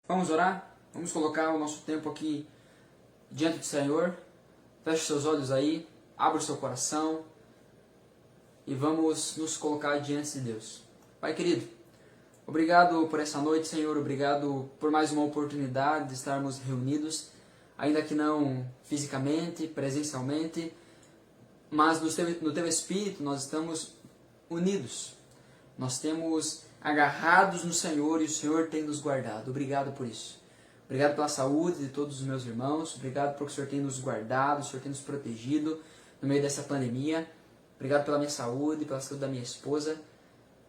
Vamos orar? Vamos colocar o nosso tempo aqui diante do Senhor. Feche seus olhos aí, abra o seu coração e vamos nos colocar diante de Deus. Pai querido, obrigado por essa noite, Senhor. Obrigado por mais uma oportunidade de estarmos reunidos, ainda que não fisicamente, presencialmente, mas no Teu Espírito nós estamos unidos. Nós temos agarrados no Senhor e o Senhor tem nos guardado. Obrigado por isso. Obrigado pela saúde de todos os meus irmãos. Obrigado porque o Senhor tem nos guardado, o Senhor tem nos protegido no meio dessa pandemia. Obrigado pela minha saúde, pela saúde da minha esposa.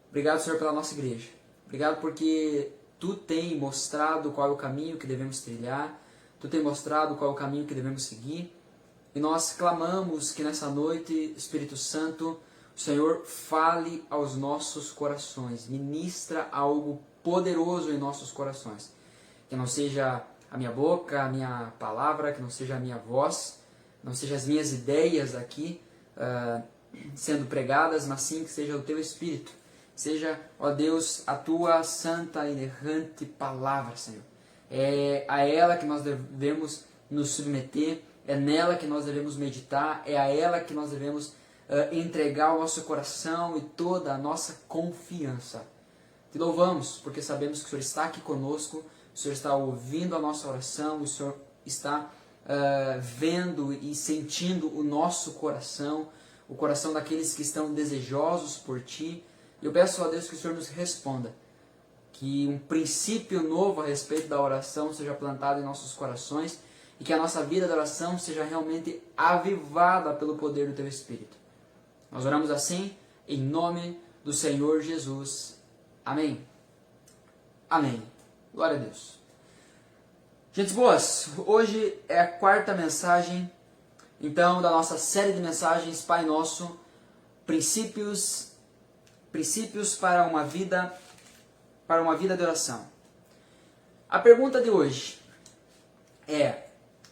Obrigado, Senhor, pela nossa igreja. Obrigado porque Tu tem mostrado qual é o caminho que devemos trilhar. Tu tem mostrado qual é o caminho que devemos seguir. E nós clamamos que nessa noite, Espírito Santo, o Senhor fale aos nossos corações. Ministra algo poderoso em nossos corações. Que não seja a minha boca, a minha palavra, que não seja a minha voz, não seja as minhas ideias aqui sendo pregadas, mas sim que seja o Teu Espírito. Seja, ó Deus, a Tua santa e inerrante palavra, Senhor. É a ela que nós devemos nos submeter, é nela que nós devemos meditar, é a ela que nós devemos entregar o nosso coração e toda a nossa confiança. Te louvamos, porque sabemos que o Senhor está aqui conosco, o Senhor está ouvindo a nossa oração, o Senhor está vendo e sentindo o nosso coração, o coração daqueles que estão desejosos por Ti. E eu peço a Deus que o Senhor nos responda, que um princípio novo a respeito da oração seja plantado em nossos corações e que a nossa vida de oração seja realmente avivada pelo poder do Teu Espírito. Nós oramos assim, em nome do Senhor Jesus. Amém. Amém. Glória a Deus. Gente boas, hoje é a quarta mensagem, então, da nossa série de mensagens Pai Nosso, princípios para uma vida de oração. A pergunta de hoje é: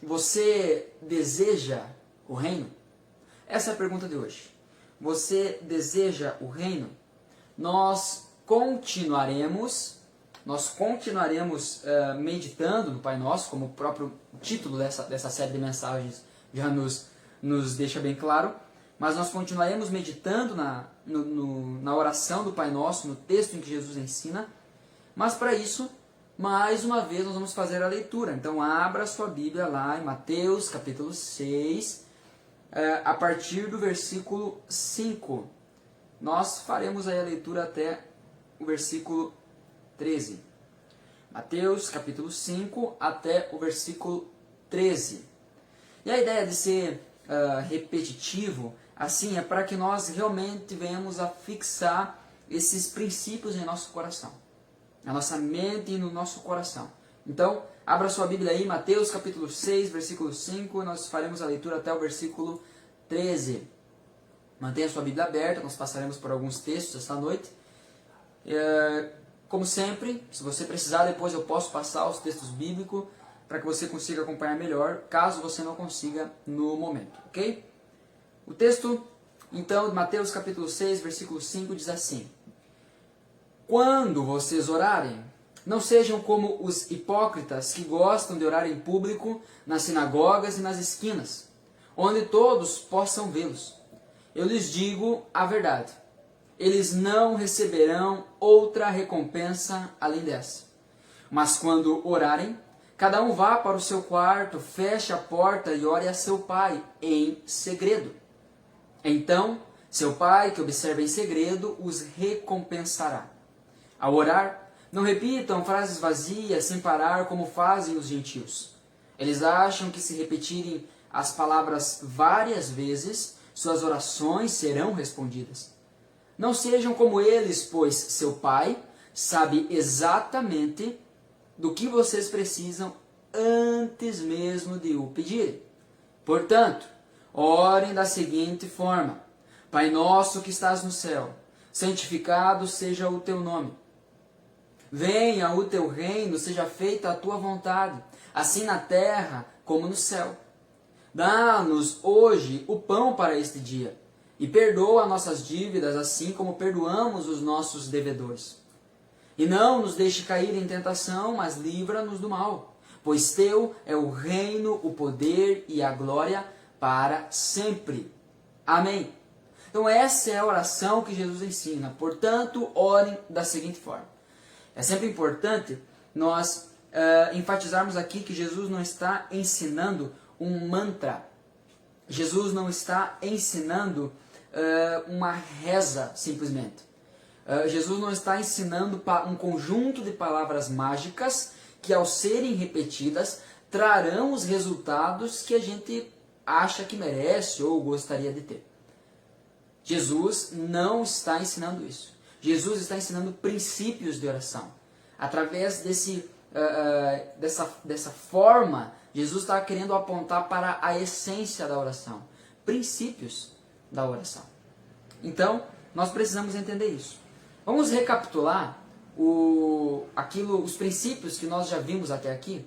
você deseja o reino? Essa é a pergunta de hoje. Você deseja o reino? Nós continuaremos meditando no Pai Nosso, como o próprio título dessa série de mensagens já nos deixa bem claro, mas nós continuaremos meditando na oração do Pai Nosso, no texto em que Jesus ensina, mas para isso, mais uma vez, nós vamos fazer a leitura. Então abra sua Bíblia lá em Mateus capítulo 6, a partir do versículo 5. Nós faremos aí a leitura até o versículo 13. Mateus capítulo 5 até o versículo 13. E a ideia de ser repetitivo, assim, é para que nós realmente venhamos a fixar esses princípios em nosso coração, na nossa mente e no nosso coração. Então, abra sua Bíblia aí, Mateus capítulo 6, versículo 5, nós faremos a leitura até o versículo 13. Mantenha sua Bíblia aberta, nós passaremos por alguns textos esta noite. Como sempre, se você precisar, depois eu posso passar os textos bíblicos para que você consiga acompanhar melhor, caso você não consiga no momento, ok? O texto, então, de Mateus capítulo 6, versículo 5, diz assim: Quando vocês orarem, não sejam como os hipócritas que gostam de orar em público nas sinagogas e nas esquinas, onde todos possam vê-los. Eu lhes digo a verdade, eles não receberão outra recompensa além dessa. Mas quando orarem, cada um vá para o seu quarto, feche a porta e ore a seu pai em segredo. Então, seu pai, que observa em segredo, os recompensará. Ao orar, não repitam frases vazias sem parar como fazem os gentios. Eles acham que se repetirem as palavras várias vezes, suas orações serão respondidas. Não sejam como eles, pois seu pai sabe exatamente do que vocês precisam antes mesmo de o pedirem. Portanto, orem da seguinte forma: Pai nosso que estás no céu, santificado seja o teu nome. Venha o teu reino, seja feita a tua vontade, assim na terra como no céu. Dá-nos hoje o pão para este dia, e perdoa nossas dívidas, assim como perdoamos os nossos devedores. E não nos deixe cair em tentação, mas livra-nos do mal. Pois teu é o reino, o poder e a glória para sempre. Amém. Então essa é a oração que Jesus ensina. Portanto, orem da seguinte forma. É sempre importante nós enfatizarmos aqui que Jesus não está ensinando um mantra. Jesus não está ensinando uma reza, simplesmente. Jesus não está ensinando um conjunto de palavras mágicas que, ao serem repetidas, trarão os resultados que a gente acha que merece ou gostaria de ter. Jesus não está ensinando isso. Jesus está ensinando princípios de oração. Através dessa forma, Jesus está querendo apontar para a essência da oração. Princípios da oração. Então, nós precisamos entender isso. Vamos recapitular os princípios que nós já vimos até aqui.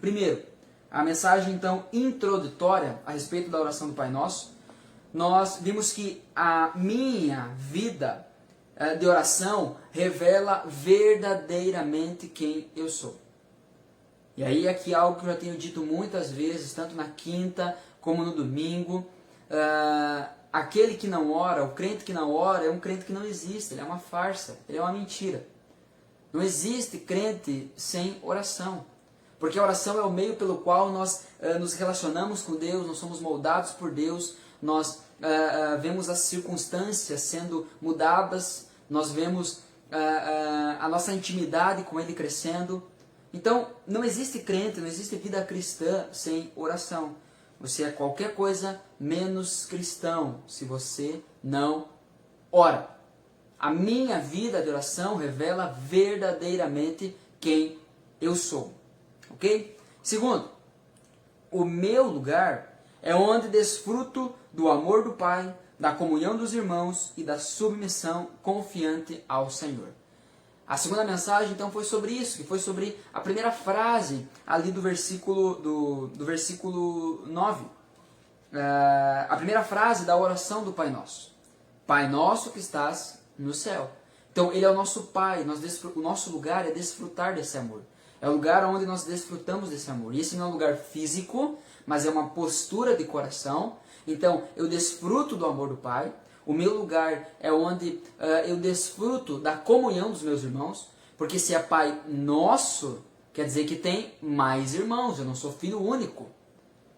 Primeiro, a mensagem então introdutória a respeito da oração do Pai Nosso. Nós vimos que a minha vida de oração revela verdadeiramente quem eu sou. E aí aqui algo que eu já tenho dito muitas vezes, tanto na quinta como no domingo. Aquele que não ora, o crente que não ora, é um crente que não existe, ele é uma farsa, ele é uma mentira. Não existe crente sem oração. Porque a oração é o meio pelo qual nós nos relacionamos com Deus, nós somos moldados por Deus, nós vemos as circunstâncias sendo mudadas, nós vemos a nossa intimidade com Ele crescendo. Então, não existe crente, não existe vida cristã sem oração. Você é qualquer coisa menos cristão se você não ora. A minha vida de oração revela verdadeiramente quem eu sou. Ok? Segundo, o meu lugar é onde desfruto do amor do Pai, da comunhão dos irmãos e da submissão confiante ao Senhor. A segunda mensagem, então, foi sobre isso, que foi sobre a primeira frase ali do versículo 9. A primeira frase da oração do Pai Nosso. Pai Nosso que estás no céu. Então, Ele é o nosso Pai, o nosso lugar é desfrutar desse amor. É o lugar onde nós desfrutamos desse amor. E esse não é um lugar físico, mas é uma postura de coração. Então, eu desfruto do amor do Pai. O meu lugar é onde eu desfruto da comunhão dos meus irmãos, porque se é Pai Nosso, quer dizer que tem mais irmãos, eu não sou filho único.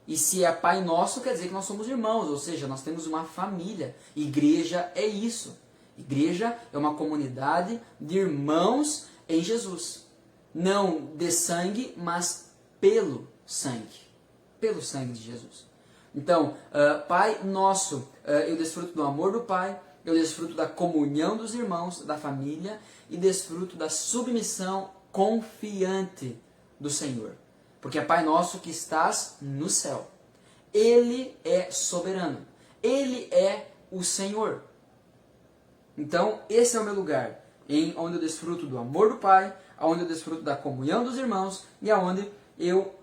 E se é Pai Nosso, quer dizer que nós somos irmãos, ou seja, nós temos uma família. Igreja é isso. Igreja é uma comunidade de irmãos em Jesus. Não de sangue, mas pelo sangue. Pelo sangue de Jesus. Então, Pai Nosso, eu desfruto do amor do Pai, eu desfruto da comunhão dos irmãos, da família, e desfruto da submissão confiante do Senhor. Porque é Pai Nosso que estás no céu. Ele é soberano. Ele é o Senhor. Então, esse é o meu lugar, onde eu desfruto do amor do Pai, onde eu desfruto da comunhão dos irmãos e onde eu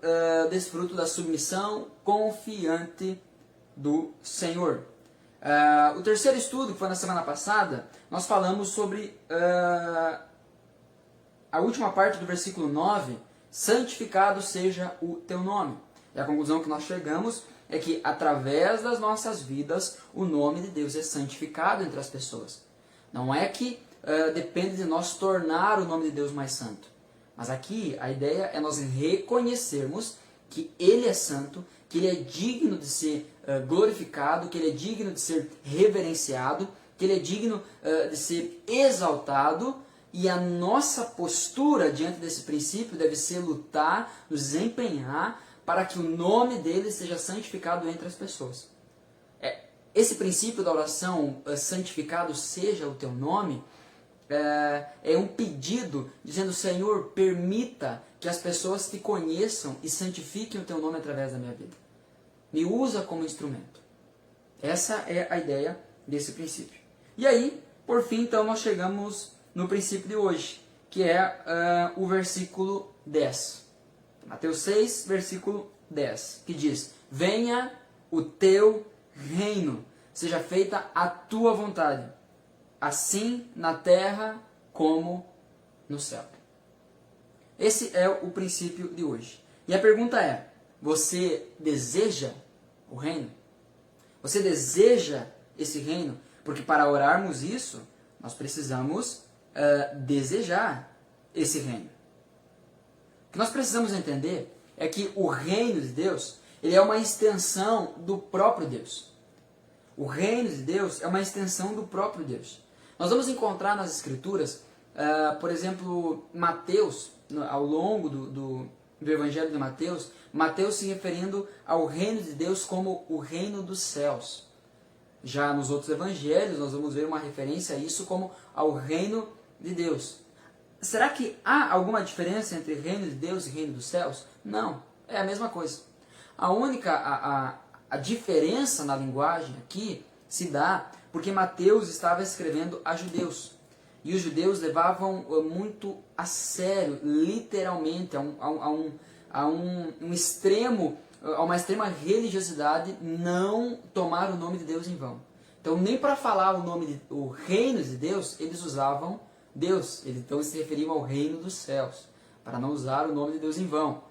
desfruto da submissão confiante do Senhor. O terceiro estudo, que foi na semana passada, nós falamos sobre a última parte do versículo 9, santificado seja o teu nome. E a conclusão que nós chegamos é que através das nossas vidas, o nome de Deus é santificado entre as pessoas. Não é que depende de nós tornar o nome de Deus mais santo. Mas aqui a ideia é nós reconhecermos que Ele é santo, que Ele é digno de ser glorificado, que Ele é digno de ser reverenciado, que Ele é digno de ser exaltado, e a nossa postura diante desse princípio deve ser lutar, nos empenhar para que o nome dele seja santificado entre as pessoas. Esse princípio da oração, santificado seja o teu nome, é um pedido dizendo: Senhor, permita que as pessoas te conheçam e santifiquem o teu nome através da minha vida. Me usa como instrumento. Essa é a ideia desse princípio. E aí, por fim, então, nós chegamos no princípio de hoje, que é o versículo 10. Mateus 6, versículo 10, que diz: venha o teu reino, seja feita a tua vontade, assim na terra como no céu. Esse é o princípio de hoje. E a pergunta é, você deseja o reino? Você deseja esse reino? Porque para orarmos isso, nós precisamos desejar esse reino. O que nós precisamos entender é que o reino de Deus, ele é uma extensão do próprio Deus. O reino de Deus é uma extensão do próprio Deus. Nós vamos encontrar nas Escrituras, por exemplo, Mateus, ao longo do Evangelho de Mateus, Mateus se referindo ao reino de Deus como o reino dos céus. Já nos outros evangelhos, nós vamos ver uma referência a isso como ao reino de Deus. Será que há alguma diferença entre reino de Deus e reino dos céus? Não, é a mesma coisa. A única diferença na linguagem aqui se dá porque Mateus estava escrevendo a judeus. E os judeus levavam muito a sério, literalmente, a uma extrema religiosidade, não tomar o nome de Deus em vão. Então, nem para falar o reino de Deus, eles usavam Deus. Então, eles se referiam ao reino dos céus, para não usar o nome de Deus em vão.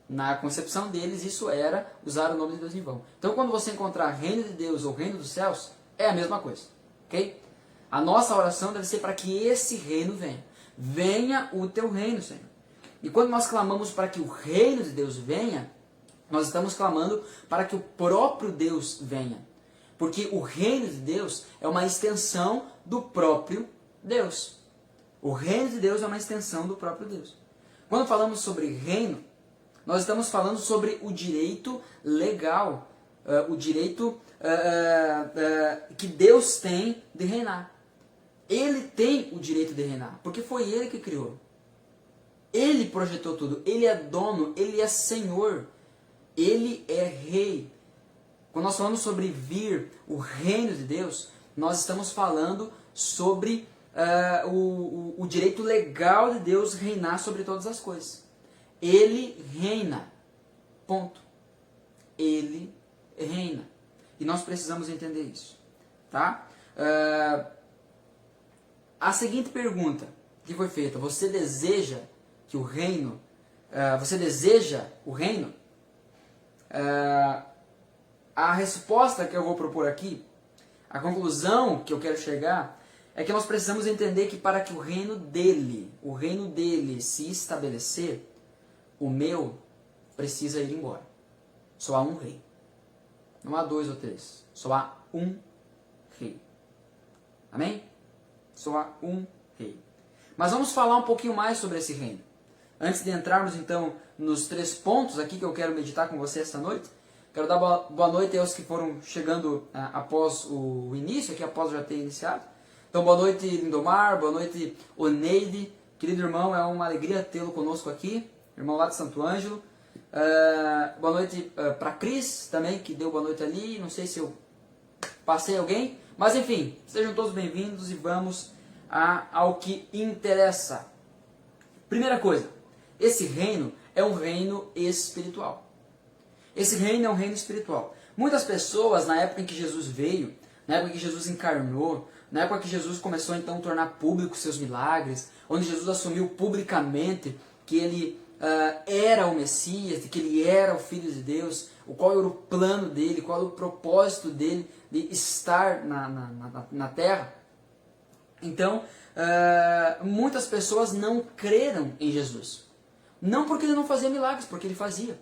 Na concepção deles, isso era usar o nome de Deus em vão. Então, quando você encontrar reino de Deus ou reino dos céus, é a mesma coisa. Ok? A nossa oração deve ser para que esse reino venha. Venha o teu reino, Senhor. E quando nós clamamos para que o reino de Deus venha, nós estamos clamando para que o próprio Deus venha. Porque o reino de Deus é uma extensão do próprio Deus. O reino de Deus é uma extensão do próprio Deus. Quando falamos sobre reino, nós estamos falando sobre o direito legal, o direito que Deus tem de reinar. Ele tem o direito de reinar, porque foi Ele que criou. Ele projetou tudo, Ele é dono, Ele é Senhor, Ele é Rei. Quando nós falamos sobre vir o reino de Deus, nós estamos falando sobre o direito legal de Deus reinar sobre todas as coisas. Ele reina. Ponto. Ele reina. E nós precisamos entender isso. Tá? A seguinte pergunta que foi feita: você deseja que o reino? Você deseja o reino? A resposta que eu vou propor aqui, a conclusão que eu quero chegar, é que nós precisamos entender que para que o reino dele se estabelecer, o meu precisa ir embora. Só há um rei. Não há dois ou três. Só há um rei. Amém? Só há um rei. Mas vamos falar um pouquinho mais sobre esse reino. Antes de entrarmos então nos 3 pontos aqui que eu quero meditar com você essa noite, quero dar boa noite aos que foram chegando após o início, aqui após já ter iniciado. Então, boa noite, Lindomar, boa noite, Oneide. Querido irmão, é uma alegria tê-lo conosco aqui, irmão lá de Santo Ângelo. Boa noite para Cris também, que deu boa noite ali. Não sei se eu passei alguém, mas enfim, sejam todos bem-vindos e vamos ao que interessa. Primeira coisa, esse reino é um reino espiritual. Esse reino é um reino espiritual. Muitas pessoas, na época em que Jesus veio, na época em que Jesus encarnou, na época que Jesus começou então a tornar públicos seus milagres, onde Jesus assumiu publicamente que ele era o Messias, que ele era o Filho de Deus, qual era o plano dele, qual era o propósito dele de estar na terra. Então, muitas pessoas não creram em Jesus. Não porque ele não fazia milagres, porque ele fazia.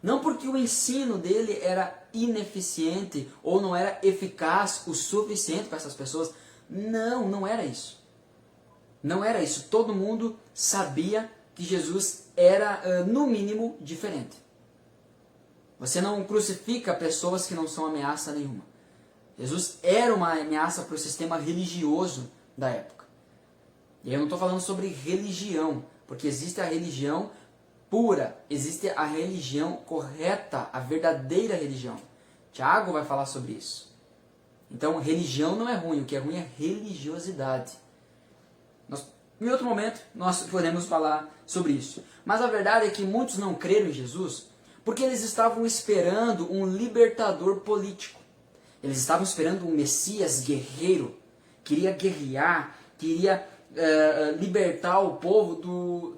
Não porque o ensino dele era ineficiente ou não era eficaz o suficiente para essas pessoas. Não, não era isso. Não era isso. Todo mundo sabia que Jesus era, no mínimo, diferente. Você não crucifica pessoas que não são ameaça nenhuma. Jesus era uma ameaça para o sistema religioso da época. E eu não estou falando sobre religião, porque existe a religião pura, existe a religião correta, a verdadeira religião. Tiago vai falar sobre isso. Então, religião não é ruim, o que é ruim é religiosidade. Em outro momento, nós podemos falar sobre isso. Mas a verdade é que muitos não creram em Jesus porque eles estavam esperando um libertador político. Eles estavam esperando um Messias guerreiro, que iria guerrear, que iria libertar o povo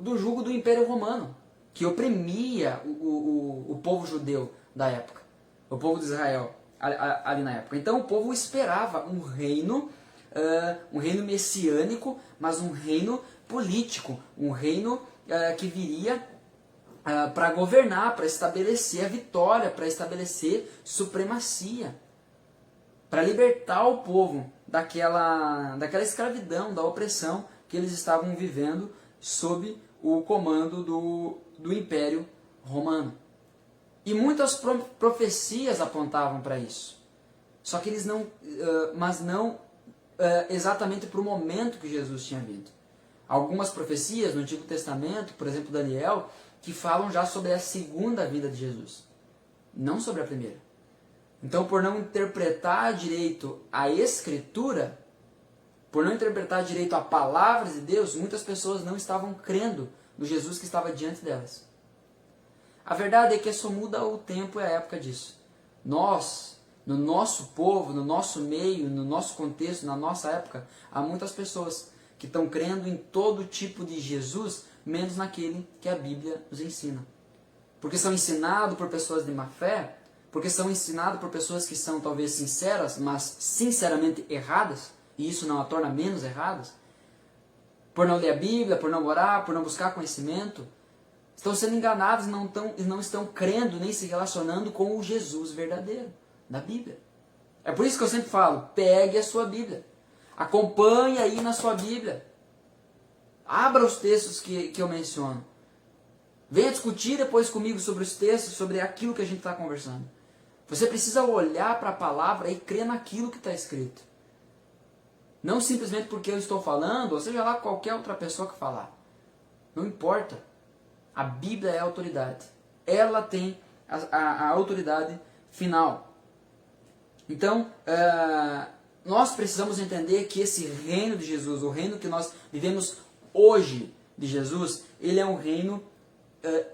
do jugo do Império Romano, que oprimia o povo judeu da época, o povo de Israel ali na época. Então o povo esperava um reino messiânico, mas um reino político, um reino que viria para governar, para estabelecer a vitória, para estabelecer supremacia, para libertar o povo daquela escravidão, da opressão que eles estavam vivendo sob o comando do Império Romano. E muitas profecias apontavam para isso. Só que eles não exatamente para o momento que Jesus tinha vindo. Algumas profecias no Antigo Testamento, por exemplo Daniel, que falam já sobre a segunda vinda de Jesus, não sobre a primeira. Então, por não interpretar direito a Escritura, por não interpretar direito a palavra de Deus, muitas pessoas não estavam crendo no Jesus que estava diante delas. A verdade é que só muda o tempo e a época disso. Nós, no nosso povo, no nosso meio, no nosso contexto, na nossa época, há muitas pessoas que estão crendo em todo tipo de Jesus, menos naquele que a Bíblia nos ensina. Porque são ensinados por pessoas de má fé, porque são ensinados por pessoas que são talvez sinceras, mas sinceramente erradas, e isso não a torna menos erradas, por não ler a Bíblia, por não orar, por não buscar conhecimento, estão sendo enganados e não estão crendo nem se relacionando com o Jesus verdadeiro da Bíblia. É por isso que eu sempre falo, pegue a sua Bíblia, acompanhe aí na sua Bíblia, abra os textos que eu menciono, venha discutir depois comigo sobre os textos, sobre aquilo que a gente está conversando. Você precisa olhar para a palavra e crer naquilo que está escrito. Não simplesmente porque eu estou falando, ou seja lá qualquer outra pessoa que falar. Não importa. A Bíblia é a autoridade. Ela tem a autoridade final. Então, nós precisamos entender que esse reino de Jesus, o reino que nós vivemos hoje de Jesus, ele é um reino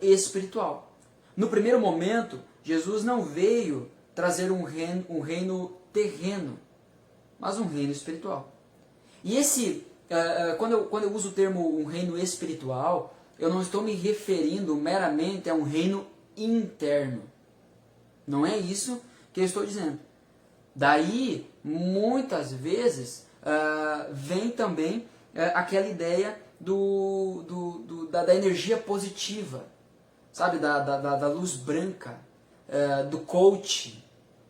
espiritual. No primeiro momento, Jesus não veio trazer um reino terreno, mas um reino espiritual. E quando eu uso o termo um reino espiritual, eu não estou me referindo meramente a um reino interno. Não é isso que eu estou dizendo. Daí, muitas vezes, vem também aquela ideia da energia positiva, sabe? Da luz branca, do coach,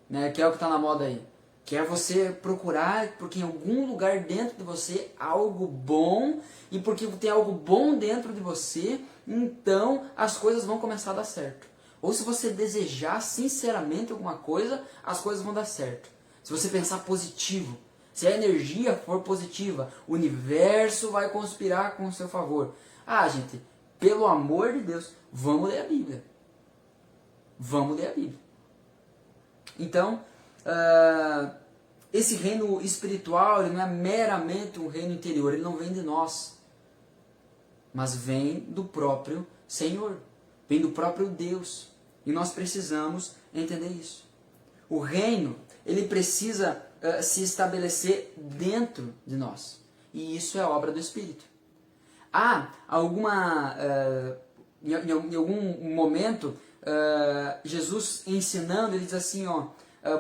né? Que é o que está na moda aí. Que é você procurar, porque em algum lugar dentro de você há algo bom, e porque tem algo bom dentro de você, então as coisas vão começar a dar certo. Ou se você desejar sinceramente alguma coisa, as coisas vão dar certo. Se você pensar positivo, se a energia for positiva, o universo vai conspirar com o seu favor. Gente, pelo amor de Deus, vamos ler a Bíblia. Vamos ler a Bíblia. Então, esse reino espiritual ele não é meramente um reino interior, ele não vem de nós, mas vem do próprio Senhor, vem do próprio Deus. E nós precisamos entender isso. O reino, ele precisa se estabelecer dentro de nós. E isso é obra do Espírito. Em algum momento, Jesus ensinando, ele diz assim,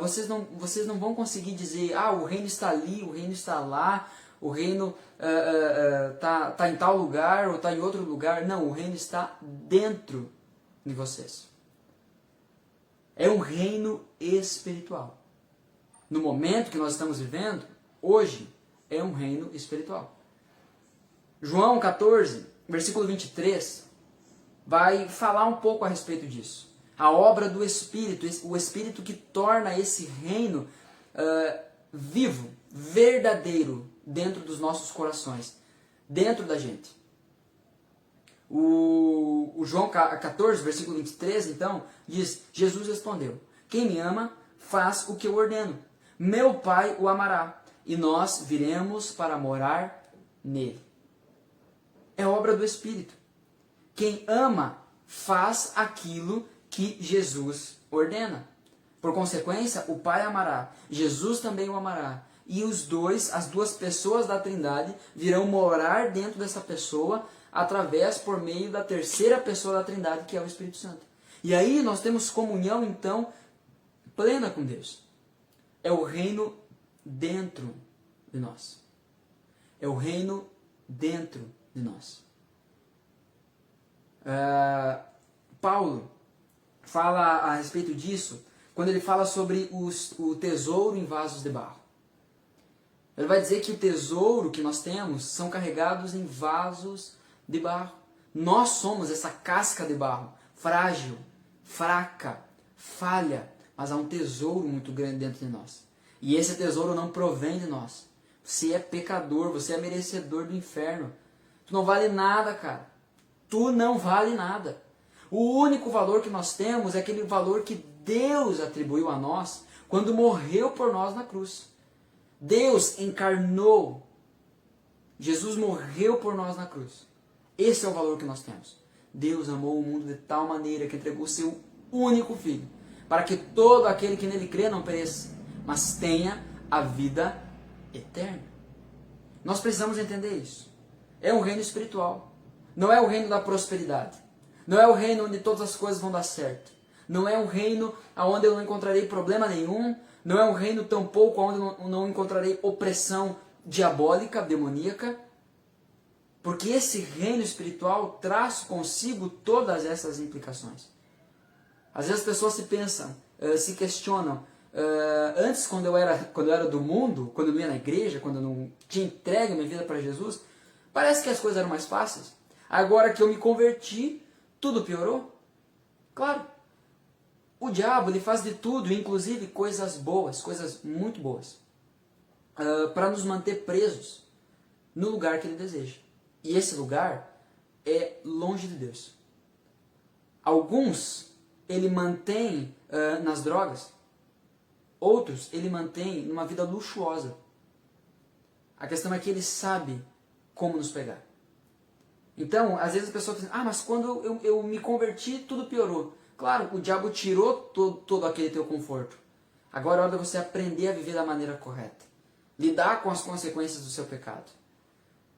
vocês não vão conseguir dizer, o reino está ali, o reino está lá, o reino tá em tal lugar ou está em outro lugar. Não, o reino está dentro de vocês. É um reino espiritual. No momento que nós estamos vivendo, hoje, é um reino espiritual. João 14, versículo 23, vai falar um pouco a respeito disso. A obra do Espírito, o Espírito que torna esse reino vivo, verdadeiro, dentro dos nossos corações, dentro da gente. O João 14, versículo 23, então, diz, Jesus respondeu, quem me ama, faz o que eu ordeno. Meu Pai o amará, e nós viremos para morar nele. É obra do Espírito. Quem ama, faz aquilo que Jesus ordena. Por consequência, o Pai amará, Jesus também o amará, e as duas pessoas da Trindade virão morar dentro dessa pessoa por meio da terceira pessoa da Trindade, que é o Espírito Santo. E aí nós temos comunhão, então, plena com Deus. É o reino dentro de nós. É o reino dentro de nós. Paulo fala a respeito disso quando ele fala sobre o tesouro em vasos de barro. Ele vai dizer que o tesouro que nós temos são carregados em vasos de barro. Nós somos essa casca de barro, frágil, fraca, falha, mas há um tesouro muito grande dentro de nós. E esse tesouro não provém de nós. Você é pecador, você é merecedor do inferno. Tu não vale nada, cara. Tu não vale nada. O único valor que nós temos é aquele valor que Deus atribuiu a nós quando morreu por nós na cruz. Deus encarnou. Jesus morreu por nós na cruz. Esse é o valor que nós temos. Deus amou o mundo de tal maneira que entregou o seu único Filho, para que todo aquele que nele crê não pereça, mas tenha a vida eterna. Nós precisamos entender isso. É um reino espiritual. Não é o reino da prosperidade. Não é o reino onde todas as coisas vão dar certo. Não é um reino onde eu não encontrarei problema nenhum. Não é um reino tampouco onde eu não encontrarei opressão diabólica, demoníaca. Porque esse reino espiritual traz consigo todas essas implicações. Às vezes as pessoas se questionam. Antes, quando eu era do mundo, quando eu não ia na igreja, quando eu não tinha entregue minha vida para Jesus, parece que as coisas eram mais fáceis. Agora que eu me converti, tudo piorou. Claro, o diabo ele faz de tudo, inclusive coisas boas, coisas muito boas, para nos manter presos no lugar que ele deseja. E esse lugar é longe de Deus. Alguns ele mantém nas drogas, outros ele mantém numa vida luxuosa. A questão é que ele sabe como nos pegar. Então, às vezes a pessoa pensa, mas quando eu me converti, tudo piorou. Claro, o diabo tirou todo aquele teu conforto. Agora é hora de você aprender a viver da maneira correta. Lidar com as consequências do seu pecado.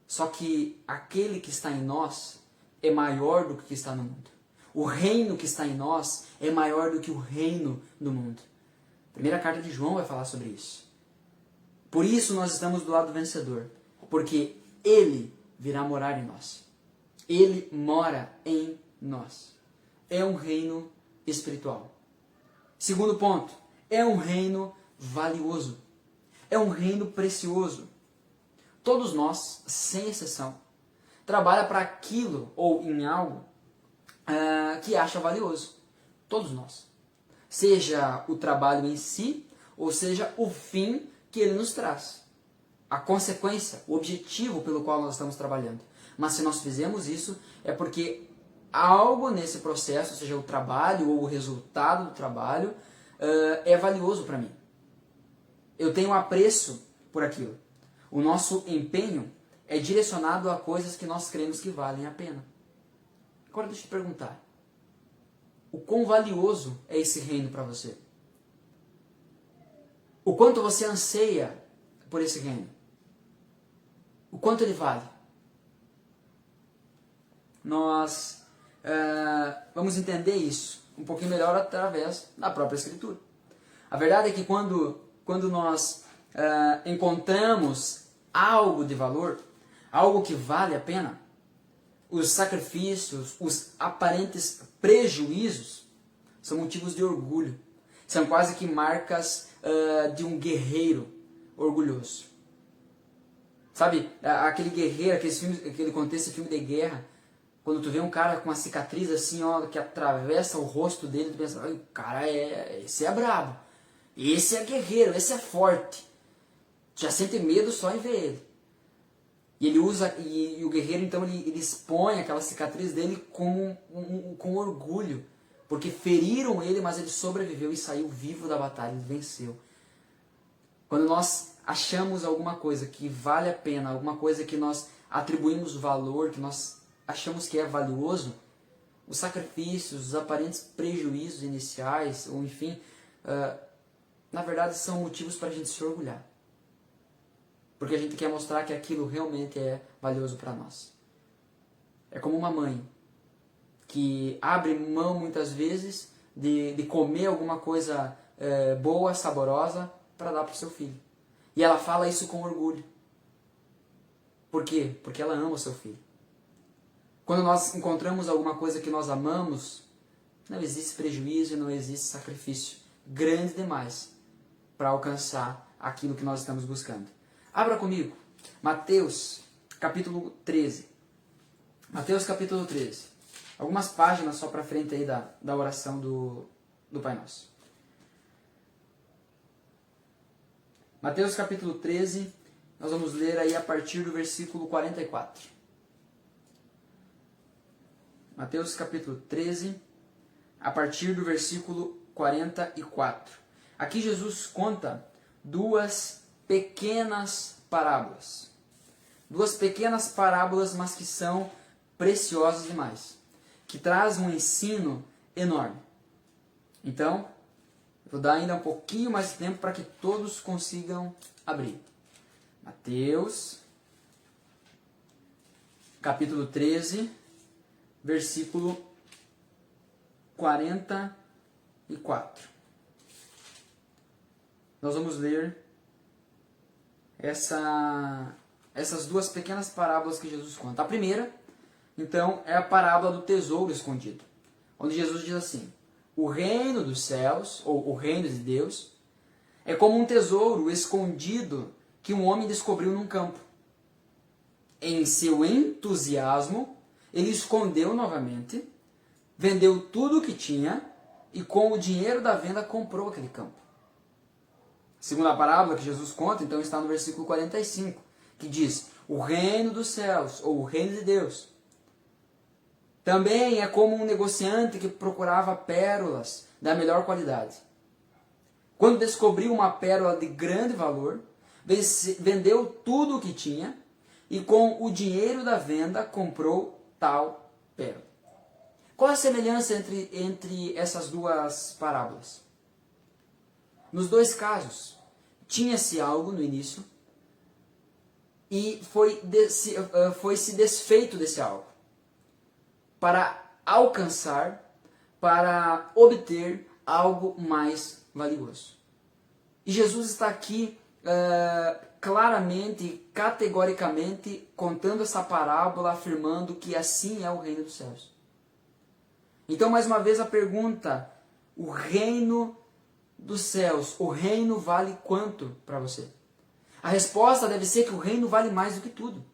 Só que aquele que está em nós é maior do que está no mundo. O reino que está em nós é maior do que o reino do mundo. A primeira carta de João vai falar sobre isso. Por isso nós estamos do lado vencedor. Porque ele virá morar em nós. Ele mora em nós. É um reino espiritual. Segundo ponto, é um reino valioso. É um reino precioso. Todos nós, sem exceção, trabalham para aquilo ou em algo que acha valioso. Todos nós. Seja o trabalho em si, ou seja o fim que ele nos traz. A consequência, o objetivo pelo qual nós estamos trabalhando. Mas se nós fizemos isso, é porque algo nesse processo, seja o trabalho ou o resultado do trabalho, é valioso para mim. Eu tenho apreço por aquilo. O nosso empenho é direcionado a coisas que nós cremos que valem a pena. Agora deixa eu te perguntar. O quão valioso é esse reino para você? O quanto você anseia por esse reino? O quanto ele vale? Nós vamos entender isso um pouquinho melhor através da própria Escritura. A verdade é que quando nós encontramos algo de valor, algo que vale a pena, os sacrifícios, os aparentes prejuízos são motivos de orgulho. São quase que marcas de um guerreiro orgulhoso. Sabe, aquele guerreiro, aquele contexto de filme de guerra, quando tu vê um cara com uma cicatriz assim, que atravessa o rosto dele, tu pensa, o cara esse é brabo, esse é guerreiro, esse é forte. Tu já sente medo só em ver ele. E ele usa, e o guerreiro então ele expõe aquela cicatriz dele com orgulho, porque feriram ele, mas ele sobreviveu e saiu vivo da batalha, ele venceu. Quando nós achamos alguma coisa que vale a pena, alguma coisa que nós atribuímos valor, que nós achamos que é valioso, os sacrifícios, os aparentes prejuízos iniciais, ou enfim, na verdade são motivos para a gente se orgulhar. porque a gente quer mostrar que aquilo realmente é valioso para nós. É como uma mãe que abre mão muitas vezes de comer alguma coisa boa, saborosa, para dar para o seu filho. E ela fala isso com orgulho. Por quê? Porque ela ama o seu filho. Quando nós encontramos alguma coisa que nós amamos, não existe prejuízo, não existe sacrifício grande demais para alcançar aquilo que nós estamos buscando. Abra comigo, Mateus capítulo 13. Mateus capítulo 13. Algumas páginas só para frente aí da oração do Pai Nosso. Mateus capítulo 13, nós vamos ler aí a partir do versículo 44. Mateus capítulo 13, a partir do versículo 44. Aqui Jesus conta duas pequenas parábolas. Duas pequenas parábolas, mas que são preciosas demais. Que trazem um ensino enorme. Então, vou dar ainda um pouquinho mais de tempo para que todos consigam abrir. Mateus, capítulo 13, versículo 44. Nós vamos ler essas duas pequenas parábolas que Jesus conta. A primeira, então, é a parábola do tesouro escondido, onde Jesus diz assim: o reino dos céus, ou o reino de Deus, é como um tesouro escondido que um homem descobriu num campo. Em seu entusiasmo, ele escondeu novamente, vendeu tudo o que tinha e com o dinheiro da venda comprou aquele campo. A segunda parábola que Jesus conta, então, está no versículo 45, que diz: o reino dos céus, ou o reino de Deus, também é como um negociante que procurava pérolas da melhor qualidade. Quando descobriu uma pérola de grande valor, vendeu tudo o que tinha e com o dinheiro da venda comprou tal pérola. Qual a semelhança entre essas duas parábolas? Nos dois casos, tinha-se algo no início e foi-se desfeito desse algo para alcançar, para obter algo mais valioso. E Jesus está aqui claramente, categoricamente, contando essa parábola, afirmando que assim é o reino dos céus. Então, mais uma vez, a pergunta: o reino dos céus, o reino vale quanto para você? A resposta deve ser que o reino vale mais do que tudo.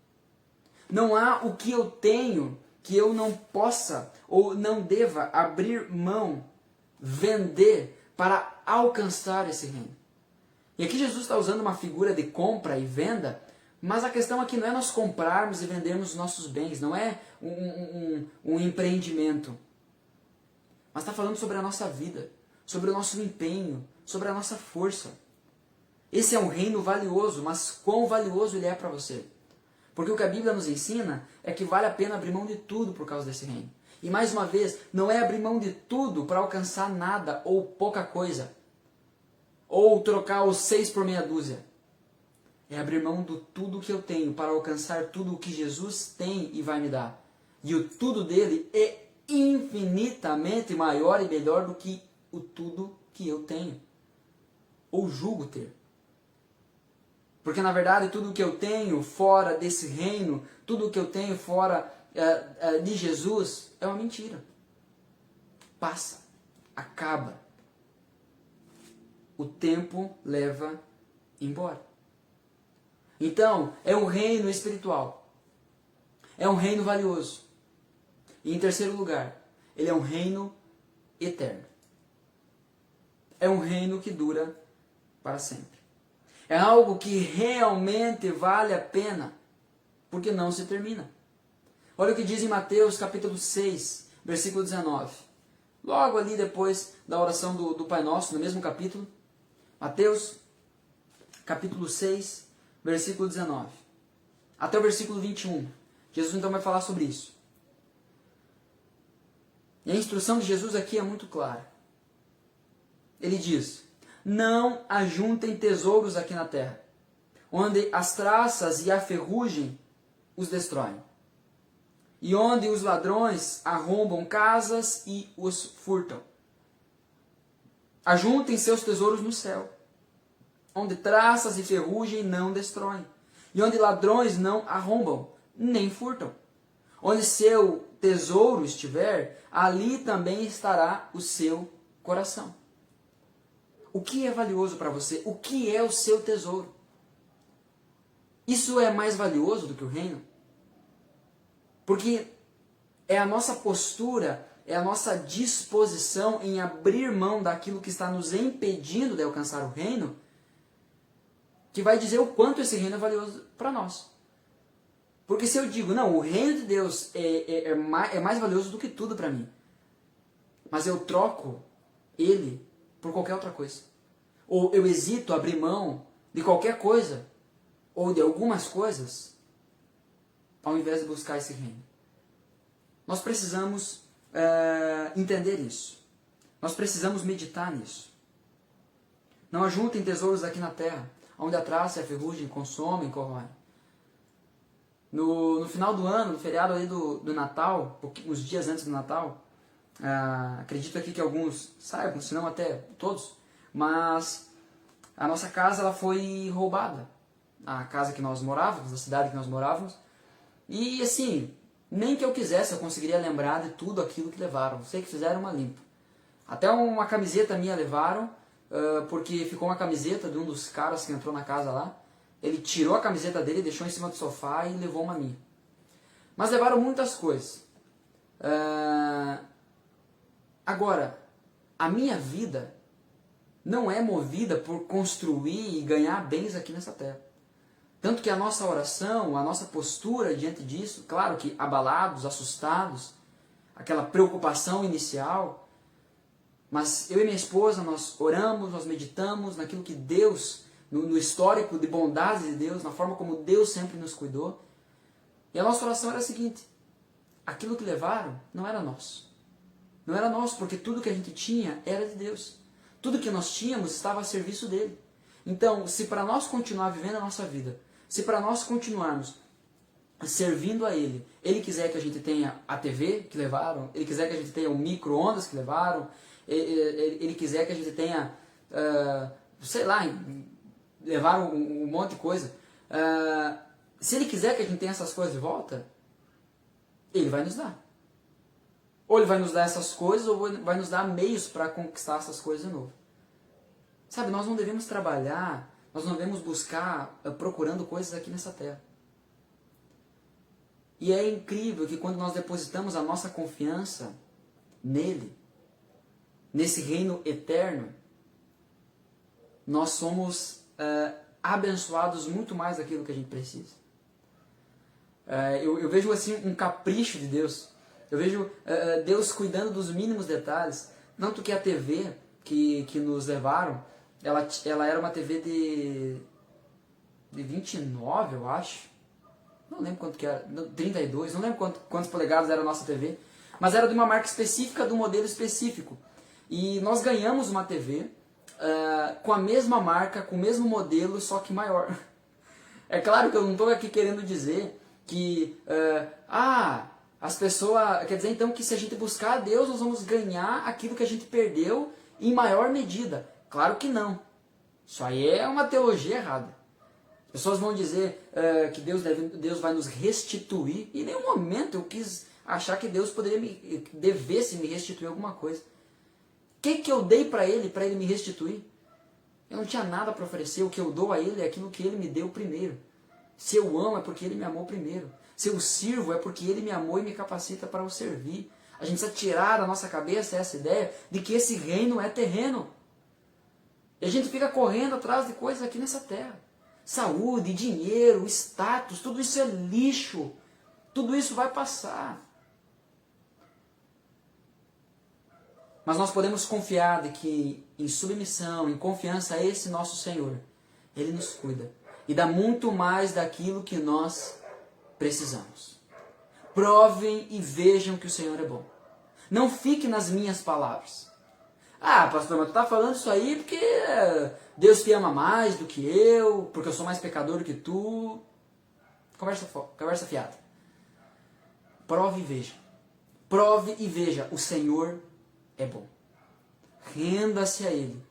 Não há o que eu tenho que eu não possa ou não deva abrir mão, vender para alcançar esse reino. E aqui Jesus está usando uma figura de compra e venda, mas a questão aqui não é nós comprarmos e vendermos nossos bens, não é um empreendimento. Mas está falando sobre a nossa vida, sobre o nosso empenho, sobre a nossa força. Esse é um reino valioso, mas quão valioso ele é para você? Porque o que a Bíblia nos ensina é que vale a pena abrir mão de tudo por causa desse reino. E mais uma vez, não é abrir mão de tudo para alcançar nada ou pouca coisa. Ou trocar os 6 por meia dúzia. É abrir mão do tudo que eu tenho para alcançar tudo o que Jesus tem e vai me dar. E o tudo dele é infinitamente maior e melhor do que o tudo que eu tenho. Ou julgo ter. Porque na verdade tudo que eu tenho fora desse reino, tudo que eu tenho fora de Jesus é uma mentira. Passa, acaba. O tempo leva embora. Então, é um reino espiritual. É um reino valioso. E em terceiro lugar, ele é um reino eterno. É um reino que dura para sempre. É algo que realmente vale a pena, porque não se termina. Olha o que diz em Mateus capítulo 6, versículo 19. Logo ali depois da oração do Pai Nosso, no mesmo capítulo. Mateus capítulo 6, versículo 19. Até o versículo 21. Jesus então vai falar sobre isso. E a instrução de Jesus aqui é muito clara. Ele diz: não ajuntem tesouros aqui na terra, onde as traças e a ferrugem os destroem, e onde os ladrões arrombam casas e os furtam. Ajuntem seus tesouros no céu, onde traças e ferrugem não destroem, e onde ladrões não arrombam, nem furtam. Onde seu tesouro estiver, ali também estará o seu coração. O que é valioso para você? O que é o seu tesouro? Isso é mais valioso do que o reino? Porque é a nossa postura, é a nossa disposição em abrir mão daquilo que está nos impedindo de alcançar o reino, que vai dizer o quanto esse reino é valioso para nós. Porque se eu digo, não, o reino de Deus é mais valioso do que tudo para mim, mas eu troco ele por qualquer outra coisa, ou eu hesito abrir mão de qualquer coisa, ou de algumas coisas, ao invés de buscar esse reino. Nós precisamos entender isso. Nós precisamos meditar nisso. Não ajuntem tesouros aqui na terra, onde a traça e a ferrugem consomem e corroem. No final do ano, no feriado aí do Natal, uns dias antes do Natal, acredito aqui que alguns saibam, se não até todos, mas a nossa casa ela foi roubada. A casa que nós morávamos, a cidade que nós morávamos. E assim, nem que eu quisesse eu conseguiria lembrar de tudo aquilo que levaram. Sei que fizeram uma limpa. Até uma camiseta minha levaram, porque ficou uma camiseta de um dos caras que entrou na casa lá. Ele tirou a camiseta dele, deixou em cima do sofá e levou uma minha. Mas levaram muitas coisas. Agora, a minha vida não é movida por construir e ganhar bens aqui nessa terra. Tanto que a nossa oração, a nossa postura diante disso, claro que abalados, assustados, aquela preocupação inicial, mas eu e minha esposa, nós oramos, nós meditamos naquilo que Deus, no histórico de bondade de Deus, na forma como Deus sempre nos cuidou. E a nossa oração era a seguinte: aquilo que levaram não era nosso. Não era nosso, porque tudo que a gente tinha era de Deus. Tudo que nós tínhamos estava a serviço dele. Então, se para nós continuar vivendo a nossa vida, se para nós continuarmos servindo a Ele, Ele quiser que a gente tenha a TV que levaram, Ele quiser que a gente tenha o micro-ondas que levaram, Ele quiser que a gente tenha, sei lá, levaram um monte de coisa. Se Ele quiser que a gente tenha essas coisas de volta, Ele vai nos dar. Ou Ele vai nos dar essas coisas, ou vai nos dar meios para conquistar essas coisas de novo. Sabe, nós não devemos trabalhar, nós não devemos buscar procurando coisas aqui nessa terra. E é incrível que quando nós depositamos a nossa confiança nele, nesse reino eterno, nós somos abençoados muito mais daquilo que a gente precisa. Eu vejo assim um capricho de Deus. Eu vejo Deus cuidando dos mínimos detalhes. Tanto que a TV que nos levaram, ela era uma TV de 29, eu acho. Não lembro quanto que era. 32, não lembro quantos polegadas era a nossa TV. Mas era de uma marca específica, de um modelo específico. E nós ganhamos uma TV com a mesma marca, com o mesmo modelo, só que maior. É claro que eu não estou aqui querendo dizer que... as pessoas... Quer dizer então que se a gente buscar a Deus, nós vamos ganhar aquilo que a gente perdeu em maior medida. Claro que não. Isso aí é uma teologia errada. As pessoas vão dizer que Deus vai nos restituir. E em nenhum momento eu quis achar que Deus devesse me restituir alguma coisa. O que eu dei para Ele me restituir? Eu não tinha nada para oferecer. O que eu dou a Ele é aquilo que Ele me deu primeiro. Se eu amo é porque Ele me amou primeiro. Se eu sirvo é porque Ele me amou e me capacita para o servir. A gente precisa tirar da nossa cabeça essa ideia de que esse reino é terreno. E a gente fica correndo atrás de coisas aqui nessa terra. Saúde, dinheiro, status, tudo isso é lixo. Tudo isso vai passar. Mas nós podemos confiar de que em submissão, em confiança a esse nosso Senhor, Ele nos cuida e dá muito mais daquilo que nós precisamos. Provem e vejam que o Senhor é bom. Não fique nas minhas palavras. Pastor, mas tu está falando isso aí porque Deus te ama mais do que eu, porque eu sou mais pecador do que tu. Conversa fiada. Prove e veja. Prove e veja. O Senhor é bom. Renda-se a Ele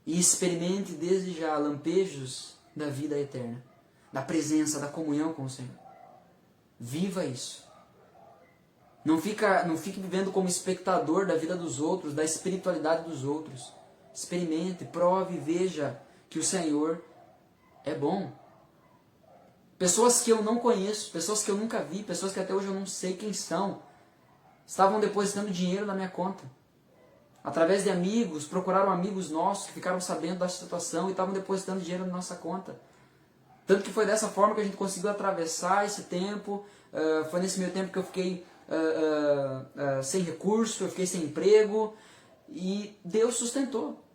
e experimente desde já lampejos da vida eterna, da presença, da comunhão com o Senhor. Viva isso. Não fique vivendo como espectador da vida dos outros, da espiritualidade dos outros. Experimente, prove e veja que o Senhor é bom. Pessoas que eu não conheço, pessoas que eu nunca vi, pessoas que até hoje eu não sei quem são, estavam depositando dinheiro na minha conta. Através de amigos, procuraram amigos nossos que ficaram sabendo da situação e estavam depositando dinheiro na nossa conta. Tanto que foi dessa forma que a gente conseguiu atravessar esse tempo. Foi nesse meio tempo que eu fiquei sem recurso, eu fiquei sem emprego. E Deus sustentou.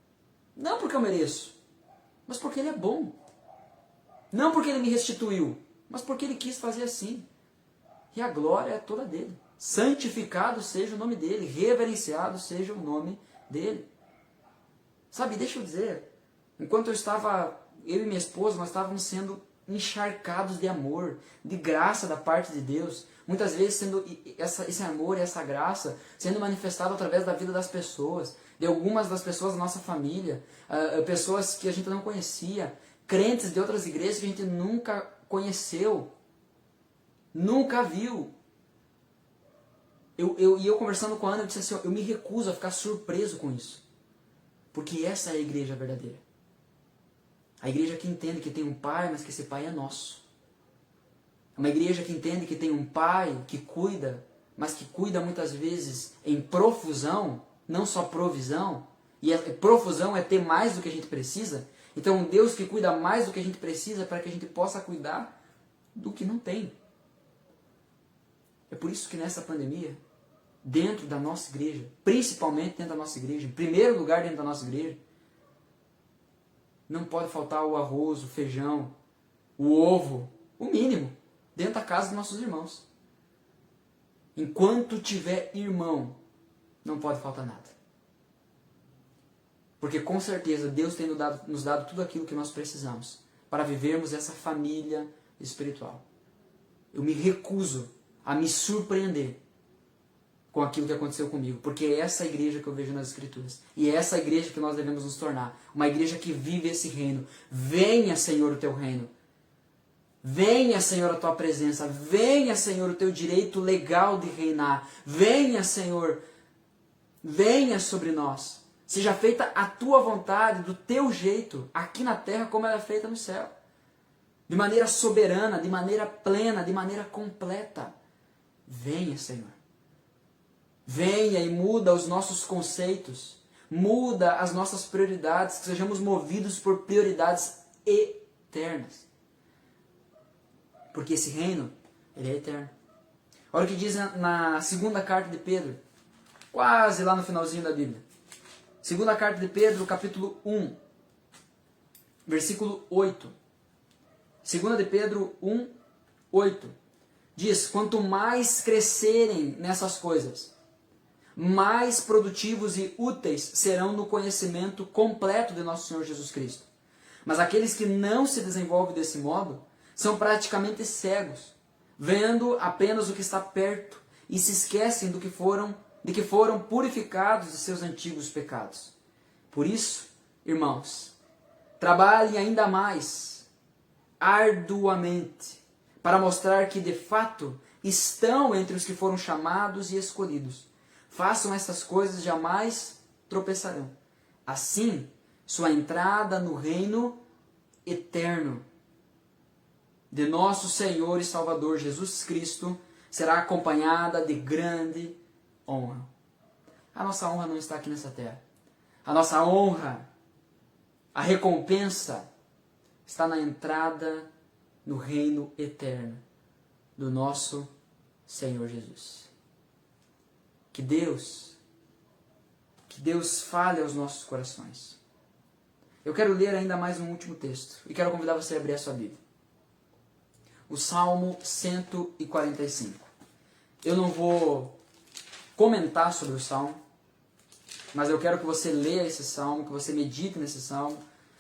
Não porque eu mereço, mas porque Ele é bom. Não porque Ele me restituiu, mas porque Ele quis fazer assim. E a glória é toda dEle. Santificado seja o nome dEle, reverenciado seja o nome dEle. Sabe, deixa eu dizer, enquanto eu e minha esposa, nós estávamos sendo encharcados de amor, de graça da parte de Deus. Muitas vezes sendo esse amor e essa graça sendo manifestado através da vida das pessoas, de algumas das pessoas da nossa família, pessoas que a gente não conhecia, crentes de outras igrejas que a gente nunca conheceu, nunca viu. Eu conversando com a Ana, eu disse assim, eu me recuso a ficar surpreso com isso. Porque essa é a igreja verdadeira. A igreja que entende que tem um pai, mas que esse pai é nosso. Uma igreja que entende que tem um pai que cuida, mas que cuida muitas vezes em profusão, não só provisão. E profusão é ter mais do que a gente precisa. Então um Deus que cuida mais do que a gente precisa para que a gente possa cuidar do que não tem. É por isso que nessa pandemia, dentro da nossa igreja, principalmente dentro da nossa igreja, em primeiro lugar dentro da nossa igreja, não pode faltar o arroz, o feijão, o ovo, o mínimo, dentro da casa dos nossos irmãos. Enquanto tiver irmão, não pode faltar nada. Porque com certeza Deus tem nos dado tudo aquilo que nós precisamos para vivermos essa família espiritual. Eu me recuso a me surpreender com aquilo que aconteceu comigo, porque é essa igreja que eu vejo nas Escrituras. E é essa igreja que nós devemos nos tornar. Uma igreja que vive esse reino. Venha, Senhor, o teu reino. Venha, Senhor, a tua presença. Venha, Senhor, o teu direito legal de reinar. Venha, Senhor, venha sobre nós. Seja feita a tua vontade, do teu jeito, aqui na terra como ela é feita no céu. De maneira soberana, de maneira plena, de maneira completa. Venha, Senhor. Venha e muda os nossos conceitos. Muda as nossas prioridades, que sejamos movidos por prioridades eternas. Porque esse reino, ele é eterno. Olha o que diz na segunda carta de Pedro, quase lá no finalzinho da Bíblia. Segunda carta de Pedro, capítulo 1, versículo 8. Segunda de Pedro 1, 8. Diz, quanto mais crescerem nessas coisas, mais produtivos e úteis serão no conhecimento completo de nosso Senhor Jesus Cristo. Mas aqueles que não se desenvolvem desse modo, são praticamente cegos, vendo apenas o que está perto e se esquecem de que foram purificados de seus antigos pecados. Por isso, irmãos, trabalhem ainda mais, arduamente, para mostrar que de fato estão entre os que foram chamados e escolhidos. Façam essas coisas, jamais tropeçarão. Assim, sua entrada no reino eterno de nosso Senhor e Salvador Jesus Cristo será acompanhada de grande honra. A nossa honra não está aqui nessa terra. A nossa honra, a recompensa, está na entrada no reino eterno do nosso Senhor Jesus. Que Deus fale aos nossos corações. Eu quero ler ainda mais um último texto e quero convidar você a abrir a sua Bíblia. O Salmo 145. Eu não vou comentar sobre o Salmo, mas eu quero que você leia esse Salmo, que você medite nesse Salmo,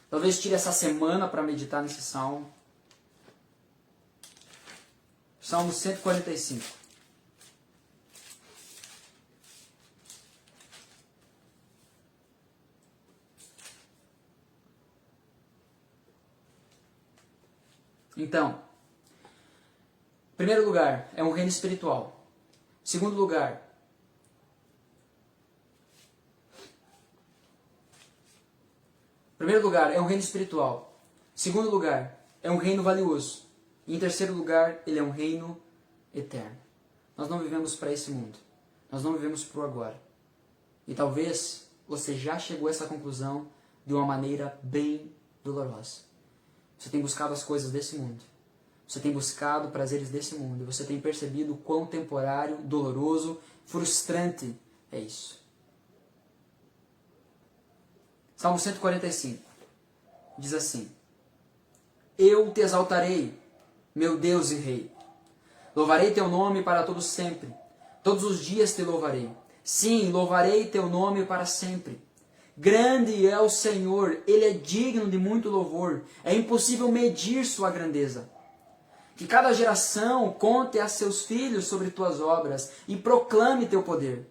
Talvez tire essa semana para meditar nesse salmo. Salmo 145. Então, em primeiro lugar, é um reino espiritual. Em segundo lugar, é um reino espiritual. Em segundo lugar, é um reino valioso. E em terceiro lugar, ele é um reino eterno. Nós não vivemos para esse mundo. Nós não vivemos para o agora. E talvez você já chegou a essa conclusão de uma maneira bem dolorosa. Você tem buscado as coisas desse mundo. Você tem buscado prazeres desse mundo. E você tem percebido o quão temporário, doloroso, frustrante é isso. Salmo 145 diz assim: Eu te exaltarei, meu Deus e Rei. Louvarei teu nome para todo sempre. Todos os dias te louvarei. Sim, louvarei teu nome para sempre. Grande é o Senhor, Ele é digno de muito louvor. É impossível medir sua grandeza. Que cada geração conte a seus filhos sobre tuas obras e proclame teu poder.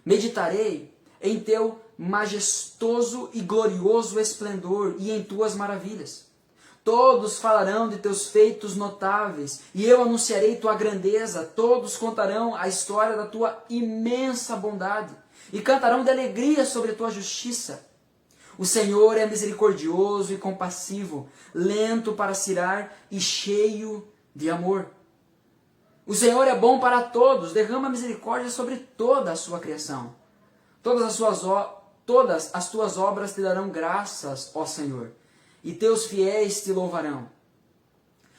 Meditarei em teu majestoso e glorioso esplendor e em tuas maravilhas. Todos falarão de teus feitos notáveis, e eu anunciarei tua grandeza. Todos contarão a história da tua imensa bondade, e cantarão de alegria sobre a tua justiça. O Senhor é misericordioso e compassivo, lento para se irar e cheio de amor. O Senhor é bom para todos, derrama misericórdia sobre toda a sua criação. Todas as tuas obras te darão graças, ó Senhor, e teus fiéis te louvarão.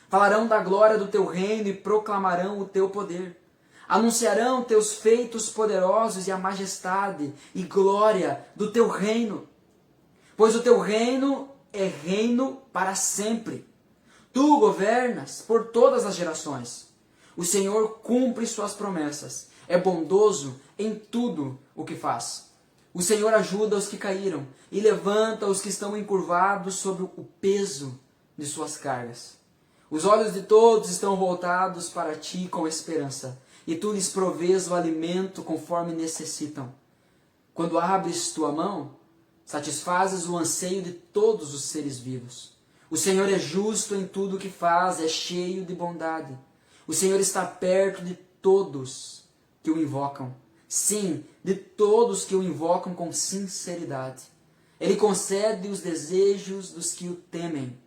Falarão da glória do teu reino e proclamarão o teu poder. Anunciarão teus feitos poderosos e a majestade e glória do teu reino. Pois o teu reino é reino para sempre. Tu governas por todas as gerações. O Senhor cumpre suas promessas. É bondoso em tudo o que faz. O Senhor ajuda os que caíram e levanta os que estão encurvados sob o peso de suas cargas. Os olhos de todos estão voltados para ti com esperança, e tu lhes provês o alimento conforme necessitam. Quando abres tua mão, satisfazes o anseio de todos os seres vivos. O Senhor é justo em tudo o que faz, é cheio de bondade. O Senhor está perto de todos que o invocam. Sim, de todos que o invocam com sinceridade. Ele concede os desejos dos que o temem.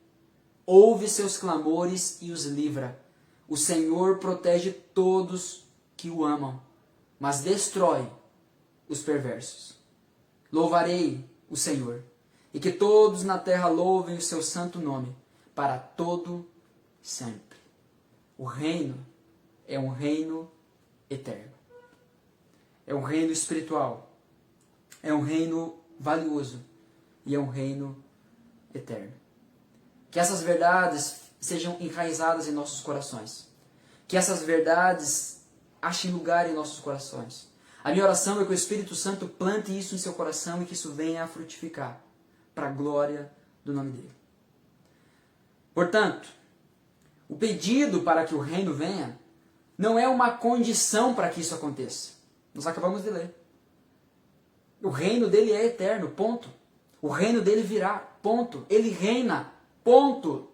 Ouve seus clamores e os livra. O Senhor protege todos que o amam, mas destrói os perversos. Louvarei o Senhor, e que todos na terra louvem o seu santo nome, para todo sempre. O reino é um reino eterno. É um reino espiritual. É um reino valioso. E é um reino eterno. Que essas verdades sejam enraizadas em nossos corações. Que essas verdades achem lugar em nossos corações. A minha oração é que o Espírito Santo plante isso em seu coração e que isso venha a frutificar para a glória do nome dele. Portanto, o pedido para que o reino venha não é uma condição para que isso aconteça. Nós acabamos de ler. O reino dele é eterno, ponto. O reino dele virá, ponto. Ele reina, ponto.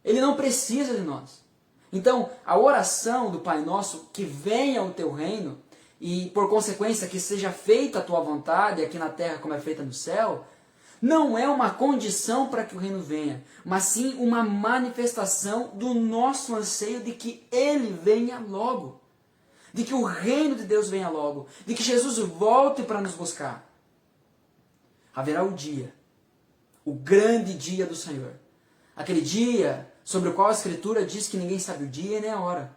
Ele não precisa de nós. Então, a oração do Pai Nosso, que venha o teu reino, e por consequência que seja feita a tua vontade, aqui na terra como é feita no céu, não é uma condição para que o reino venha, mas sim uma manifestação do nosso anseio de que ele venha logo. De que o reino de Deus venha logo, de que Jesus volte para nos buscar. Haverá o dia, o grande dia do Senhor. Aquele dia sobre o qual a Escritura diz que ninguém sabe o dia e nem a hora,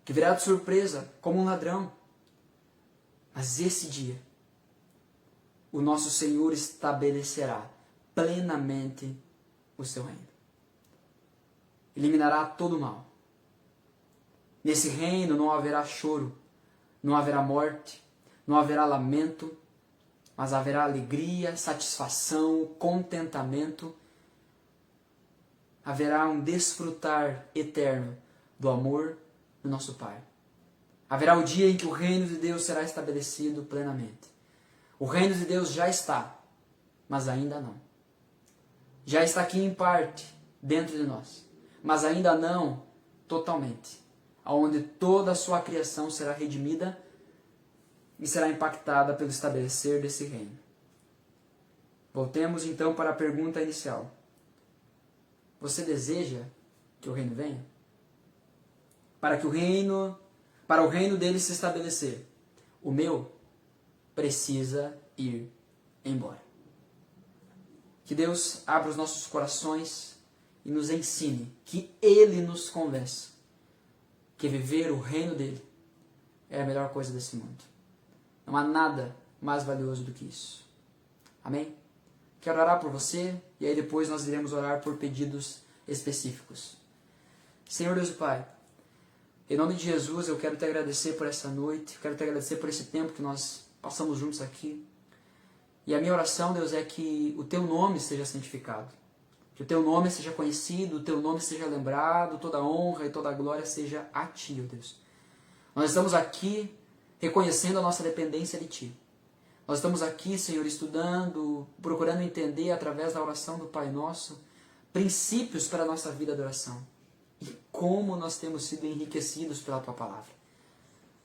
que virá de surpresa, como um ladrão. Mas esse dia, o nosso Senhor estabelecerá plenamente o seu reino. Eliminará todo o mal. Nesse reino não haverá choro, não haverá morte, não haverá lamento, mas haverá alegria, satisfação, contentamento haverá um desfrutar eterno do amor do nosso Pai. Haverá o dia em que o reino de Deus será estabelecido plenamente. O reino de Deus já está, mas ainda não. Já está aqui em parte dentro de nós, mas ainda não totalmente, onde toda a sua criação será redimida e será impactada pelo estabelecer desse reino. Voltemos então para a pergunta inicial. Você deseja que o reino venha? Para o reino dele se estabelecer, o meu precisa ir embora. Que Deus abra os nossos corações e nos ensine, que Ele nos convença que viver o reino dele é a melhor coisa desse mundo. Não há nada mais valioso do que isso. Amém? Quero orar por você e aí depois nós iremos orar por pedidos específicos. Senhor Deus e Pai, em nome de Jesus eu quero te agradecer por essa noite, quero te agradecer por esse tempo que nós passamos juntos aqui. E a minha oração, Deus, é que o Teu nome seja santificado, que o Teu nome seja conhecido, o Teu nome seja lembrado, toda a honra e toda a glória seja a Ti, ó Deus. Nós estamos aqui reconhecendo a nossa dependência de Ti. Nós estamos aqui, Senhor, estudando, procurando entender através da oração do Pai Nosso, princípios para a nossa vida de oração. E como nós temos sido enriquecidos pela Tua Palavra.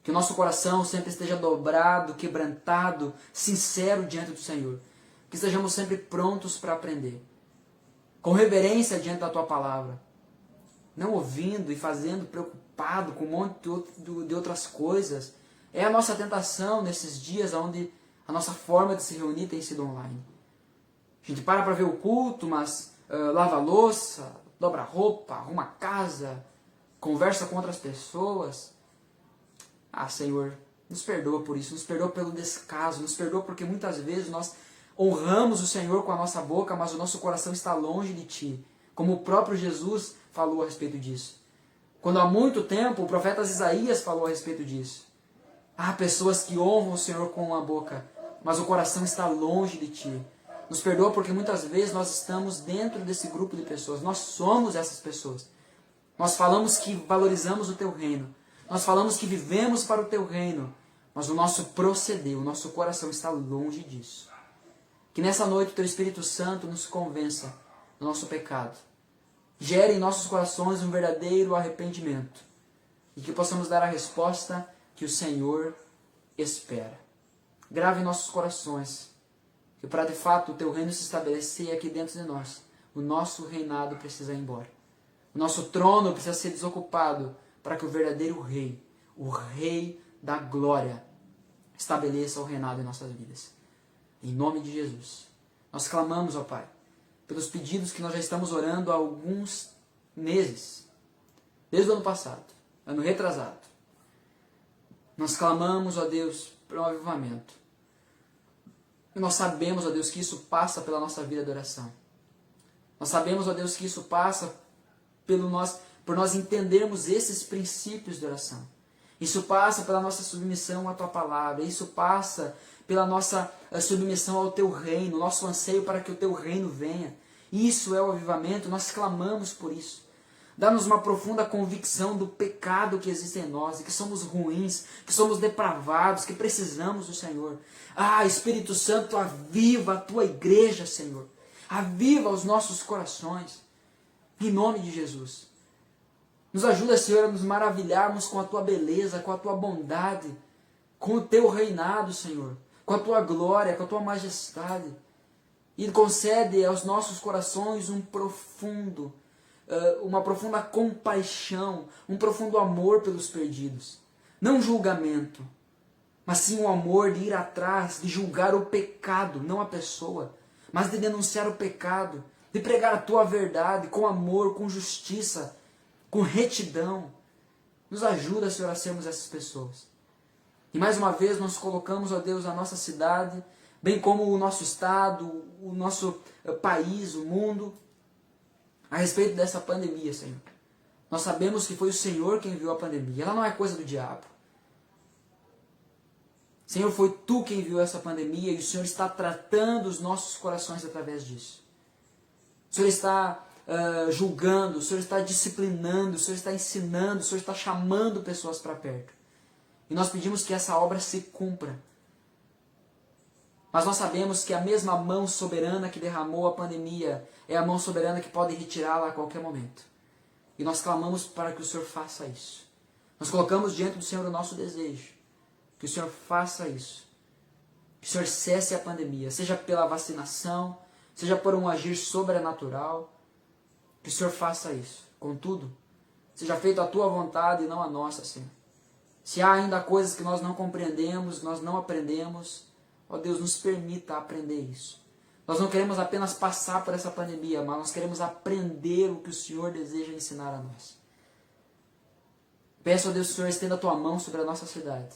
Que o nosso coração sempre esteja dobrado, quebrantado, sincero diante do Senhor. Que estejamos sempre prontos para aprender. Com reverência diante da Tua Palavra. Não ouvindo e fazendo preocupado com um monte de outras coisas. É a nossa tentação nesses dias onde a nossa forma de se reunir tem sido online. A gente para ver o culto, mas lava a louça, dobra a roupa, arruma a casa, conversa com outras pessoas. Ah, Senhor, nos perdoa por isso, nos perdoa pelo descaso, nos perdoa porque muitas vezes nós honramos o Senhor com a nossa boca, mas o nosso coração está longe de Ti. Como o próprio Jesus falou a respeito disso. Quando há muito tempo o profeta Isaías falou a respeito disso. Há pessoas que honram o Senhor com a boca, mas o coração está longe de Ti. Nos perdoa porque muitas vezes nós estamos dentro desse grupo de pessoas. Nós somos essas pessoas. Nós falamos que valorizamos o Teu reino. Nós falamos que vivemos para o Teu reino. Mas o nosso proceder, o nosso coração está longe disso. Que nessa noite o Teu Espírito Santo nos convença do nosso pecado. Gere em nossos corações um verdadeiro arrependimento. E que possamos dar a resposta que o Senhor espera. Grave em nossos corações que para de fato o Teu reino se estabelecer aqui dentro de nós, o nosso reinado precisa ir embora. O nosso trono precisa ser desocupado para que o verdadeiro rei, o rei da glória, estabeleça o reinado em nossas vidas. Em nome de Jesus. Nós clamamos, ó Pai, pelos pedidos que nós já estamos orando há alguns meses, desde o ano passado, ano retrasado. Nós clamamos, ó Deus, por um avivamento. E nós sabemos, ó Deus, que isso passa pela nossa vida de oração. Nós sabemos, ó Deus, que isso passa por nós entendermos esses princípios de oração. Isso passa pela nossa submissão à Tua Palavra. Isso passa pela nossa submissão ao Teu reino, nosso anseio para que o Teu reino venha. Isso é o avivamento, nós clamamos por isso. Dá-nos uma profunda convicção do pecado que existe em nós, e que somos ruins, que somos depravados, que precisamos do Senhor. Ah, Espírito Santo, aviva a Tua igreja, Senhor. Aviva os nossos corações. Em nome de Jesus. Nos ajuda, Senhor, a nos maravilharmos com a Tua beleza, com a Tua bondade, com o Teu reinado, Senhor, com a Tua glória, com a Tua majestade. E concede aos nossos corações uma profunda compaixão, um profundo amor pelos perdidos. Não julgamento, mas sim o amor de ir atrás, de julgar o pecado, não a pessoa, mas de denunciar o pecado, de pregar a Tua verdade com amor, com justiça, com retidão. Nos ajuda, Senhor, a sermos essas pessoas. E mais uma vez nós colocamos, ó Deus, a nossa cidade, bem como o nosso estado, o nosso país, o mundo, a respeito dessa pandemia, Senhor. Nós sabemos que foi o Senhor quem enviou a pandemia. Ela não é coisa do diabo. Senhor, foi Tu quem enviou essa pandemia e o Senhor está tratando os nossos corações através disso. O Senhor está julgando, o Senhor está disciplinando, o Senhor está ensinando, o Senhor está chamando pessoas para perto. E nós pedimos que essa obra se cumpra. Mas nós sabemos que a mesma mão soberana que derramou a pandemia é a mão soberana que pode retirá-la a qualquer momento. E nós clamamos para que o Senhor faça isso. Nós colocamos diante do Senhor o nosso desejo. Que o Senhor faça isso. Que o Senhor cesse a pandemia, seja pela vacinação, seja por um agir sobrenatural. Que o Senhor faça isso. Contudo, seja feita a tua vontade e não a nossa, Senhor. Se há ainda coisas que nós não compreendemos, nós não aprendemos, ó Deus, nos permita aprender isso. Nós não queremos apenas passar por essa pandemia, mas nós queremos aprender o que o Senhor deseja ensinar a nós. Peço a Deus que o Senhor estenda a tua mão sobre a nossa cidade.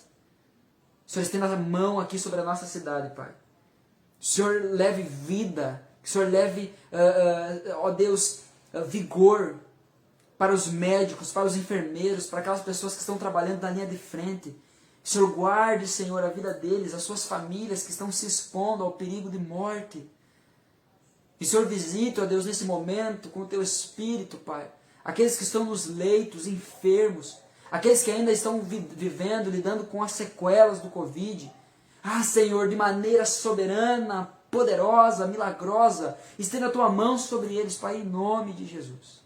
O Senhor estenda a mão aqui sobre a nossa cidade, Pai. O Senhor leve vida, que o Senhor leve, ó Deus, vigor para os médicos, para os enfermeiros, para aquelas pessoas que estão trabalhando na linha de frente. O Senhor guarde, Senhor, a vida deles, as suas famílias que estão se expondo ao perigo de morte. Que o Senhor visite, ó Deus, nesse momento, com o teu Espírito, Pai, aqueles que estão nos leitos, enfermos, aqueles que ainda estão vivendo, lidando com as sequelas do Covid. Ah, Senhor, de maneira soberana, poderosa, milagrosa, estenda a tua mão sobre eles, Pai, em nome de Jesus.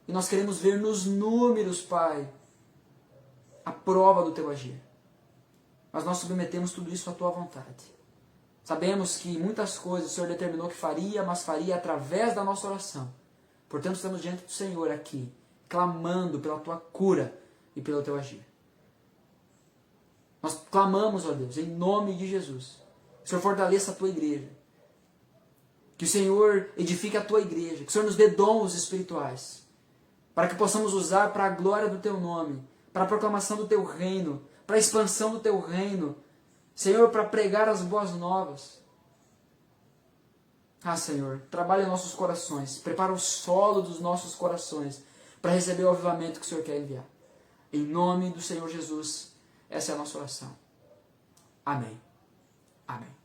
E nós queremos ver nos números, Pai, a prova do teu agir. Mas nós submetemos tudo isso à tua vontade. Sabemos que muitas coisas o Senhor determinou que faria, mas faria através da nossa oração. Portanto, estamos diante do Senhor aqui, clamando pela tua cura e pelo teu agir. Nós clamamos, ó Deus, em nome de Jesus. Que o Senhor fortaleça a tua igreja. Que o Senhor edifique a tua igreja. Que o Senhor nos dê dons espirituais. Para que possamos usar para a glória do teu nome, para a proclamação do teu reino, para a expansão do teu reino. Senhor, para pregar as boas novas. Ah, Senhor, trabalha em nossos corações, prepara o solo dos nossos corações para receber o avivamento que o Senhor quer enviar. Em nome do Senhor Jesus, essa é a nossa oração. Amém. Amém.